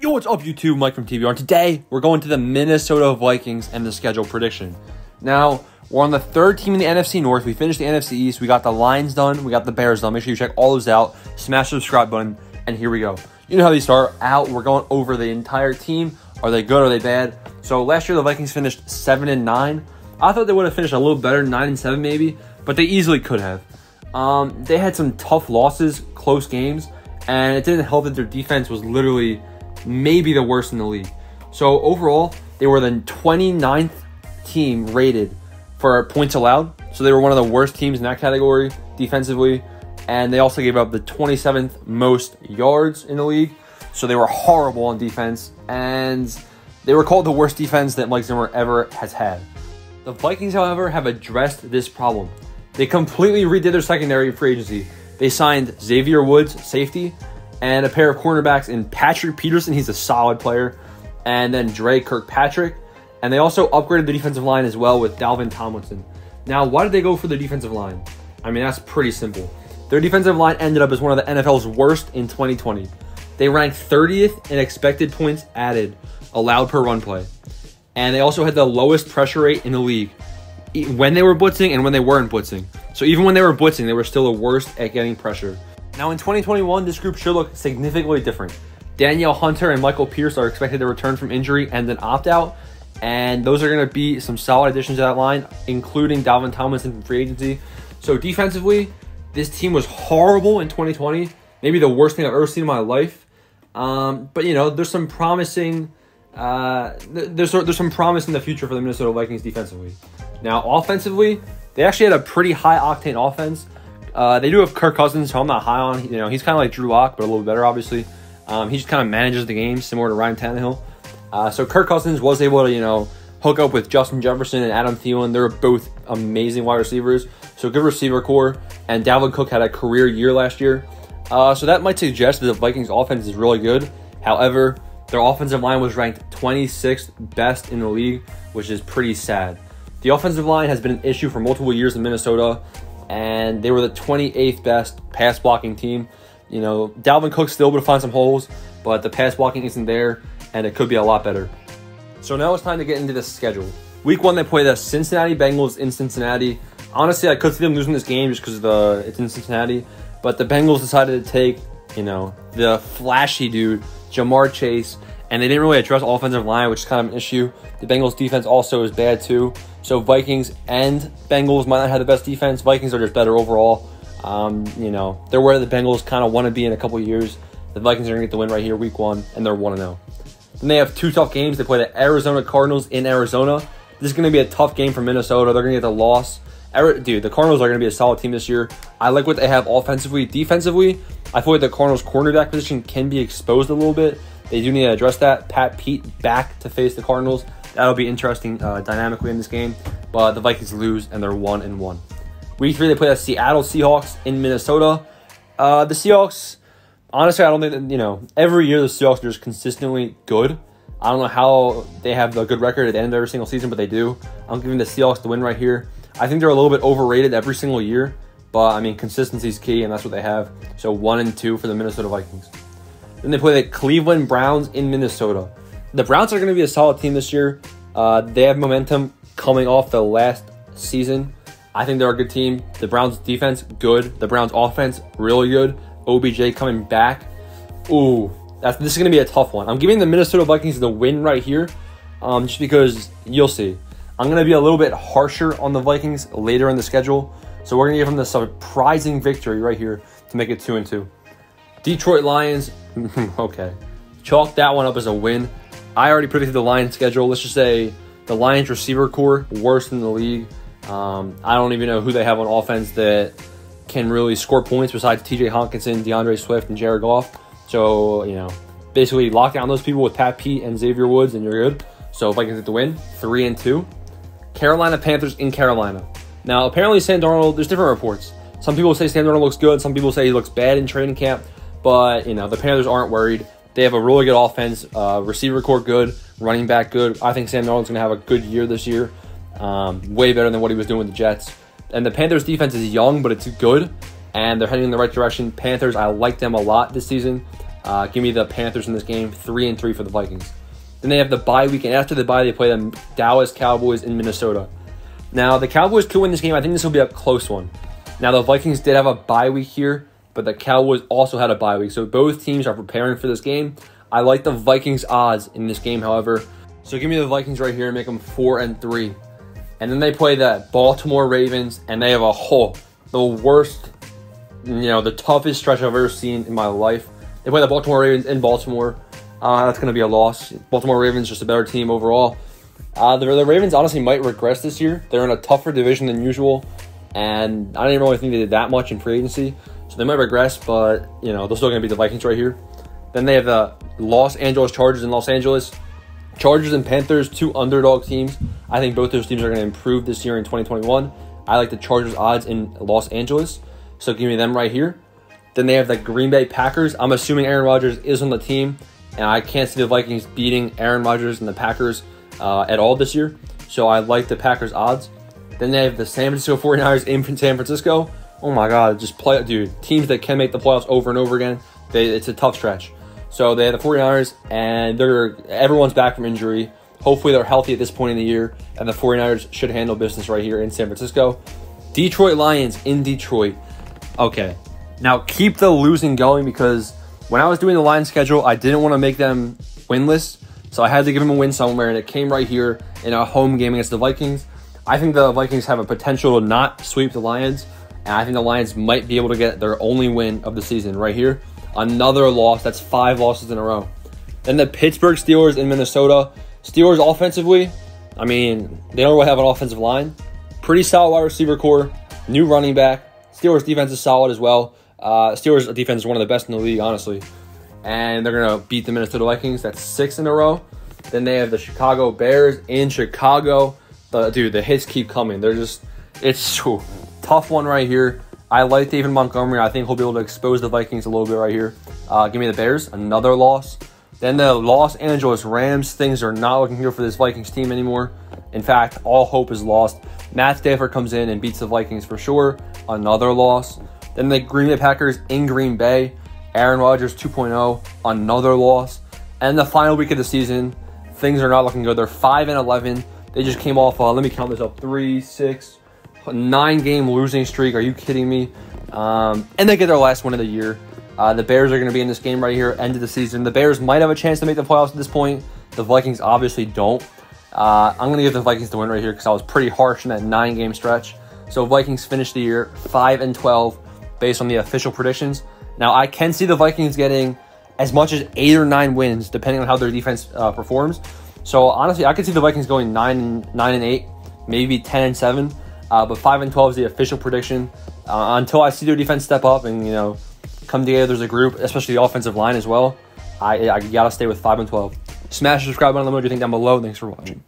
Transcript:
Yo, what's up, YouTube? Mike from TVR. And today, we're going to the Minnesota Vikings and the schedule prediction. Now, we're on the third team in the NFC North. We finished the NFC East. We got the Lions done. We got the Bears done. Make sure you check all those out. Smash the subscribe button, and here we go. You know how these start out. We're going over the entire team. Are they good? Are they bad? So, last year, the Vikings finished 7-9. I thought they would have finished a little better, 9-7 maybe, but they easily could have. They had some tough losses, close games, and it didn't help that their defense was literally maybe the worst in the league. So overall, they were the 29th team rated for points allowed. So they were one of the worst teams in that category defensively. And they also gave up the 27th most yards in the league. So they were horrible on defense. And they were called the worst defense that Mike Zimmer ever has had. The Vikings, however, have addressed this problem. They completely redid their secondary free agency. They signed Xavier Woods, safety, and a pair of cornerbacks in Patrick Peterson. He's a solid player. And then Dre Kirkpatrick. And they also upgraded the defensive line as well with Dalvin Tomlinson. Now, why did they go for the defensive line? I mean, that's pretty simple. Their defensive line ended up as one of the NFL's worst in 2020. They ranked 30th in expected points added, allowed per run play. And they also had the lowest pressure rate in the league when they were blitzing and when they weren't blitzing. So even when they were blitzing, they were still the worst at getting pressure. Now, in 2021, this group should look significantly different. Danielle Hunter and Michael Pierce are expected to return from injury and then opt out. And those are going to be some solid additions to that line, including Dalvin Tomlinson from free agency. So defensively, this team was horrible in 2020. Maybe the worst thing I've ever seen in my life. But, you know, there's some promising... there's some promise in the future for the Minnesota Vikings defensively. Now, offensively, they actually had a pretty high-octane offense. They do have Kirk Cousins, who I'm not high on. You know, he's kind of like Drew Lock, but a little better, obviously. He just kind of manages the game, similar to Ryan Tannehill. So Kirk Cousins was able to, you know, hook up with Justin Jefferson and Adam Thielen. They're both amazing wide receivers. So good receiver core. And Dalvin Cook had a career year last year. So that might suggest that the Vikings offense is really good. However, their offensive line was ranked 26th best in the league, which is pretty sad. The offensive line has been an issue for multiple years in Minnesota, and they were the 28th best pass blocking team. You know, Dalvin Cook's still able to find some holes, but the pass blocking isn't there, and it could be a lot better. So now it's time to get into the schedule. Week 1, they play the Cincinnati Bengals in Cincinnati. Honestly, I could see them losing this game just because it's in Cincinnati, but the Bengals decided to take, you know, the flashy dude, Jamar Chase, and they didn't really address offensive line, which is kind of an issue. The Bengals defense also is bad too. So Vikings and Bengals might not have the best defense. Vikings are just better overall. You know, they're where the Bengals kind of want to be in a couple of years. The Vikings are going to get the win right here, week 1, and they're 1-0. Then they have 2 tough games. They play the Arizona Cardinals in Arizona. This is going to be a tough game for Minnesota. They're going to get the loss. Dude, the Cardinals are going to be a solid team this year. I like what they have offensively. Defensively, I feel like the Cardinals' cornerback position can be exposed a little bit. They do need to address that. Pat Pete back to face the Cardinals. That'll be interesting dynamically in this game. But the Vikings lose, and they're 1-1. Week 3, they play the Seattle Seahawks in Minnesota. The Seahawks, honestly, I don't think that, you know, every year the Seahawks are just consistently good. I don't know how they have the good record at the end of every single season, but they do. I'm giving the Seahawks the win right here. I think they're a little bit overrated every single year, but, I mean, consistency is key, and that's what they have. So 1-2 for the Minnesota Vikings. Then they play the Cleveland Browns in Minnesota. The Browns are going to be a solid team this year. They have momentum coming off the last season. I think they're a good team. The Browns defense, good. The Browns offense, really good. OBJ coming back. Ooh, this is going to be a tough one. I'm giving the Minnesota Vikings the win right here, just because you'll see. I'm going to be a little bit harsher on the Vikings later in the schedule. So we're going to give them the surprising victory right here to make it 2-2. Detroit Lions, okay. Chalk that one up as a win. I already predicted the Lions schedule. Let's just say the Lions receiver core, worst in the league. I don't even know who they have on offense that can really score points besides TJ Hawkinson, DeAndre Swift, and Jared Goff. So, you know, basically lock down those people with Pat Pete and Xavier Woods, and you're good. So Vikings get the win, 3-2. Carolina Panthers in Carolina. Now, apparently Sam Darnold, there's different reports. Some people say Sam Darnold looks good. Some people say he looks bad in training camp. But, you know, the Panthers aren't worried. They have a really good offense, receiver core good, running back good. I think Sam Darnold's going to have a good year this year. Way better than what he was doing with the Jets. And the Panthers defense is young, but it's good. And they're heading in the right direction. Panthers, I like them a lot this season. Give me the Panthers in this game, 3-3 for the Vikings. Then they have the bye week, and after the bye, they play the Dallas Cowboys in Minnesota. Now, the Cowboys could win this game. I think this will be a close one. Now, the Vikings did have a bye week here, but the Cowboys also had a bye week. So both teams are preparing for this game. I like the Vikings odds in this game, however. So give me the Vikings right here and make them 4-3. And then they play the Baltimore Ravens, and they have the worst, the toughest stretch I've ever seen in my life. They play the Baltimore Ravens in Baltimore. That's going to be a loss. Baltimore Ravens just a better team overall. The Ravens honestly might regress this year. They're in a tougher division than usual, and I don't even really think they did that much in free agency. So they might regress, but, they're still going to be the Vikings right here. Then they have the Los Angeles Chargers in Los Angeles. Chargers and Panthers, 2 underdog teams. I think both those teams are going to improve this year in 2021. I like the Chargers odds in Los Angeles, so give me them right here. Then they have the Green Bay Packers. I'm assuming Aaron Rodgers is on the team, and I can't see the Vikings beating Aaron Rodgers and the Packers at all this year. So I like the Packers odds. Then they have the San Francisco 49ers in San Francisco. Oh my God, teams that can make the playoffs over and over again. It's a tough stretch. So they have the 49ers, and everyone's back from injury. Hopefully they're healthy at this point in the year, and the 49ers should handle business right here in San Francisco. Detroit Lions in Detroit. Okay, now keep the losing going, because when I was doing the Lions schedule, I didn't want to make them winless, so I had to give them a win somewhere, and it came right here in a home game against the Vikings. I think the Vikings have a potential to not sweep the Lions, and I think the Lions might be able to get their only win of the season right here. Another loss. That's 5 losses in a row. Then the Pittsburgh Steelers in Minnesota. Steelers offensively, they don't really have an offensive line. Pretty solid wide receiver core. New running back. Steelers defense is solid as well. Steelers defense is one of the best in the league, honestly. And they're going to beat the Minnesota Vikings. That's 6 in a row. Then they have the Chicago Bears in Chicago. The hits keep coming. It's a tough one right here. I like David Montgomery. I think he'll be able to expose the Vikings a little bit right here. Give me the Bears. Another loss. Then the Los Angeles Rams. Things are not looking good for this Vikings team anymore. In fact, all hope is lost. Matt Stafford comes in and beats the Vikings for sure. Another loss. Then the Green Bay Packers in Green Bay. Aaron Rodgers 2.0. Another loss. And the final week of the season, things are not looking good. They're 5-11. They just came off, let me count this up, 3, 6, 9-game losing streak. Are you kidding me? And they get their last win of the year. The Bears are going to be in this game right here, end of the season. The Bears might have a chance to make the playoffs at this point. The Vikings obviously don't. I'm going to give the Vikings the win right here because I was pretty harsh in that 9-game stretch. So Vikings finish the year 5-12 based on the official predictions. Now, I can see the Vikings getting as much as 8 or 9 wins, depending on how their defense performs. So honestly, I could see the Vikings going 9-8, maybe 10-7. But 5-12 is the official prediction. Until I see their defense step up and come together as a group, especially the offensive line as well, I gotta stay with 5-12. Smash the subscribe button. Let me know what you think down below. Thanks for watching.